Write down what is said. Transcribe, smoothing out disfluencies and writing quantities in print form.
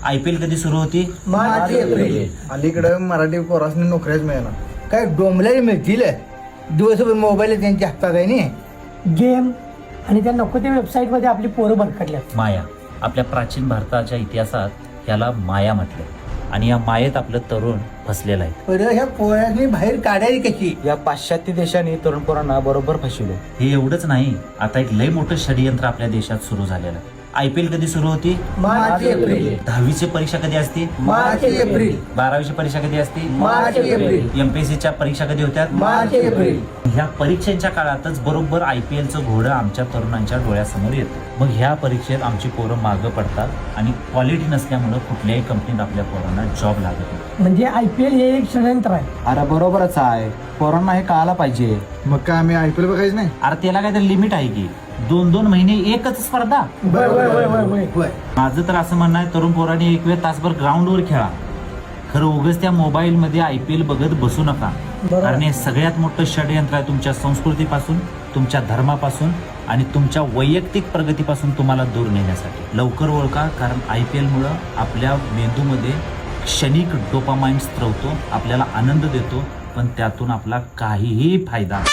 IPL कधी सुरू होती? March April. अलीकडे मराठी पोरासनी नोकऱ्याच मिळणार. काय डोंबल्याला मिळतील दिवसभर मोबाईल त्यांच्या हातात आहे ना. गेम आणि त्या नको त्या वेबसाईटमध्ये आपली पोरं भरकटल्यात. माया. आपल्या प्राचीन भारताच्या इतिहासात याला माया म्हटलं आणि या मायेत आपलं तरुण फसलेलं आहे. बरं ह्या पोरांनी बाहेर काढायची कशी? या पाश्चात्य देशांनी तरुण पोरांना बरोबर फसवले. हे एवढंच नाही, आता एक लय मोठं षडयंत्र आपल्या देशात सुरू झालेलं आहे. IPL कधी सुरू होती? March April. 10वीची परीक्षा कधी असते? March April. 12वीची परीक्षा कधी असते? March April. MPSCच्या परीक्षा कधी होत्या? March April. ह्या परीक्षेच्या काळातच बरोबर IPLचं घोडं आमच्या तरुणांच्या डोळ्यासमोर येतं. मग ह्या परीक्षेत आमची पोरं मागं पडतात आणि क्वालिटी नसल्यामुळं कुठल्याही कंपनीत आपल्या पोरांना जॉब लागत नाही. म्हणजे IPL हे एक षडयंत्र आहे. अरे बरोबरच आहे, पोरांना हे कळायला पाहिजे. मग काय आम्ही IPL बघायचं नाही? अरे त्याला काहीतरी लिमिट आहे की 2-2 महिने एकच स्पर्धा. वय वय वय वय वय. होय. माझं तर असं म्हणणं आहे, तरुण पोरांनी एक वेळ तासभर ग्राउंडवर खेळा. खरं उगाच त्या मोबाईलमध्ये IPL बघत बसू नका. बरोबर. कारण हे सगळ्यात मोठं षडयंत्र आहे तुमच्या संस्कृतीपासून, तुमच्या धर्मापासून आणि तुमच्या वैयक्तिक प्रगतीपासून तुम्हाला दूर नेण्यासाठी. लवकर ओळखा, कारण IPL मुळे आपल्या मेंदूमध्ये क्षणिक डोपामाइन स्त्रवतो, आपल्याला आनंद देतो, पण त्यातून आपला काहीही फायदा